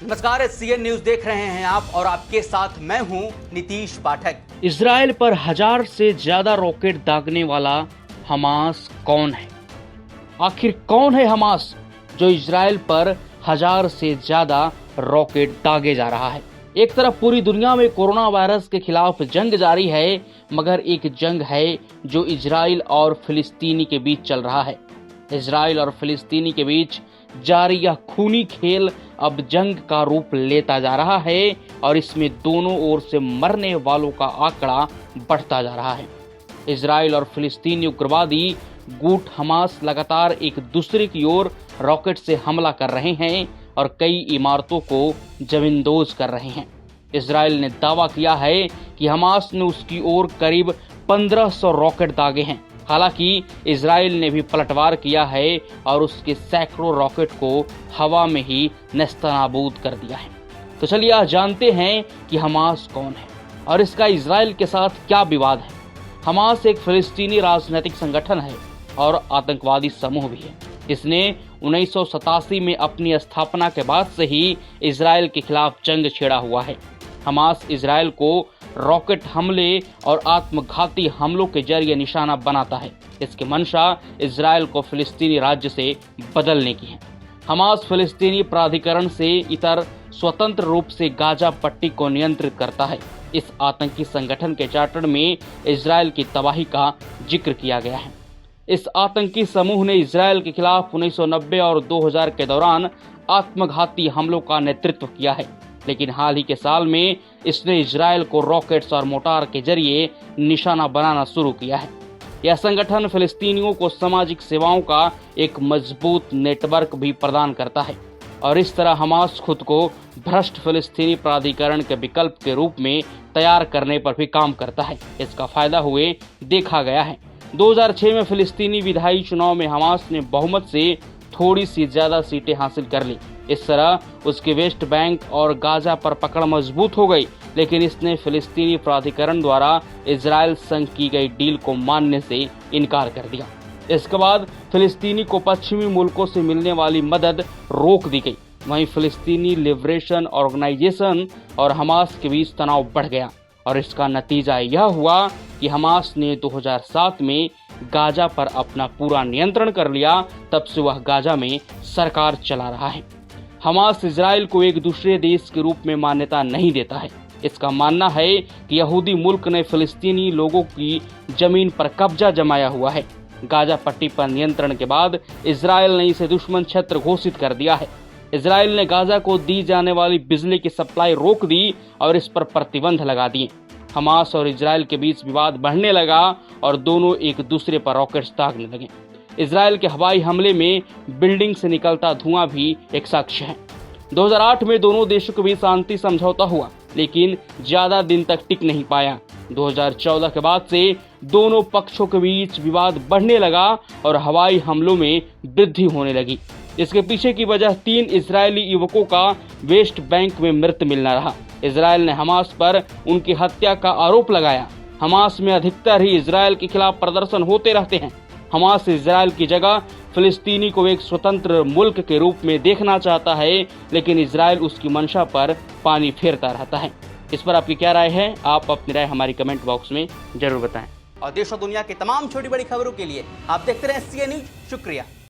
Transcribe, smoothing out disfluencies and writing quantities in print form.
नमस्कार, CN news देख रहे हैं आप और आपके साथ मैं हूं नीतीश पाठक। इजराइल पर 1000 से ज्यादा रॉकेट दागने वाला हमास कौन है? आखिर कौन है हमास जो इजराइल पर 1000 से ज्यादा रॉकेट दागे जा रहा है? एक तरफ पूरी दुनिया में कोरोना वायरस के खिलाफ जंग जारी है, मगर एक जंग है जो इजराइल और फिलिस्तीनी के बीच चल रहा है। इजराइल और फिलिस्तीनी के बीच जारी यह खूनी खेल अब जंग का रूप लेता जा रहा है और इसमें दोनों ओर से मरने वालों का आंकड़ा बढ़ता जा रहा है। इजराइल और फिलिस्तीनी उग्रवादी गुट हमास लगातार एक दूसरे की ओर रॉकेट से हमला कर रहे हैं और कई इमारतों को जमींदोज कर रहे हैं। इजराइल ने दावा किया है कि हमास ने उसकी ओर करीब 1500 रॉकेट दागे हैं। हालांकि इजराइल ने भी पलटवार किया है और उसके सैकड़ों रॉकेट को हवा में ही नेस्तनाबूद कर दिया है। तो चलिए आज जानते हैं कि हमास कौन है और इसका इजराइल के साथ क्या विवाद है। हमास एक फिलिस्तीनी राजनीतिक संगठन है और आतंकवादी समूह भी है। इसने 1987 में अपनी स्थापना के बाद से ही इजराइल के खिलाफ जंग छेड़ा हुआ है। हमास इजराइल को रॉकेट हमले और आत्मघाती हमलों के जरिए निशाना बनाता है। इसकी मंशा इजराइल को फिलिस्तीनी राज्य से बदलने की है। हमास फिलिस्तीनी प्राधिकरण से इतर स्वतंत्र रूप से गाजा पट्टी को नियंत्रित करता है। इस आतंकी संगठन के चार्टर में इजराइल की तबाही का जिक्र किया गया है। इस आतंकी समूह ने इजराइल के खिलाफ 1990 और 2000 के दौरान आत्मघाती हमलों का नेतृत्व किया है, लेकिन हाल ही के साल में इसने इजराइल को रॉकेट्स और मोटार के जरिए निशाना बनाना शुरू किया है। यह संगठन फिलिस्तीनियों को सामाजिक सेवाओं का एक मजबूत नेटवर्क भी प्रदान करता है और इस तरह हमास खुद को भ्रष्ट फिलिस्तीनी प्राधिकरण के विकल्प के रूप में तैयार करने पर भी काम करता है। इसका फायदा हुए देखा गया है। 2006 में फिलिस्तीनी विधायी चुनाव में हमास ने बहुमत से थोड़ी सी ज्यादा सीटें हासिल कर ली। इस तरह उसके वेस्ट बैंक और गाजा पर पकड़ मजबूत हो गई, लेकिन इसने फिलिस्तीनी प्राधिकरण द्वारा इजराइल संग की गई डील को मानने से इनकार कर दिया। इसके बाद फिलिस्तीनी को पश्चिमी मुल्कों से मिलने वाली मदद रोक दी गई। वहीं फिलिस्तीनी लिबरेशन ऑर्गेनाइजेशन और हमास के बीच तनाव बढ़ गया और इसका नतीजा यह हुआ कि हमास ने 2007 में गाजा पर अपना पूरा नियंत्रण कर लिया। तब से वह गाजा में सरकार चला रहा है। हमास इजराइल को एक दूसरे देश के रूप में मान्यता नहीं देता है। इसका मानना है कि यहूदी मुल्क ने फिलिस्तीनी लोगों की जमीन पर कब्जा जमाया हुआ है। गाजा पट्टी पर नियंत्रण के बाद इजराइल ने इसे दुश्मन क्षेत्र घोषित कर दिया है। इजराइल ने गाजा को दी जाने वाली बिजली की सप्लाई रोक दी और इस पर प्रतिबंध लगा दिए। हमास और इजराइल के बीच विवाद बढ़ने लगा और दोनों एक दूसरे पर रॉकेट्स दागने लगे। इजराइल के हवाई हमले में बिल्डिंग से निकलता धुआं भी एक साक्ष्य है। 2008 में दोनों देशों के बीच शांति समझौता हुआ, लेकिन ज्यादा दिन तक टिक नहीं पाया। 2014 के बाद से दोनों पक्षों के बीच विवाद बढ़ने लगा और हवाई हमलों में वृद्धि होने लगी। इसके पीछे की वजह 3 इजरायली युवकों का वेस्ट बैंक में मृत मिलना रहा। इजराइल ने हमास पर उनकी हत्या का आरोप लगाया। हमास में अधिकतर ही इजराइल के खिलाफ प्रदर्शन होते रहते हैं। हमास इजराइल की जगह फिलिस्तीनी को एक स्वतंत्र मुल्क के रूप में देखना चाहता है, लेकिन इजराइल उसकी मंशा पर पानी फेरता रहता है। इस पर आपकी क्या राय है? आप अपनी राय हमारी कमेंट बॉक्स में जरूर बताएं। और देश और दुनिया की तमाम छोटी बड़ी खबरों के लिए आप देखते रहें सीएन न्यूज। शुक्रिया।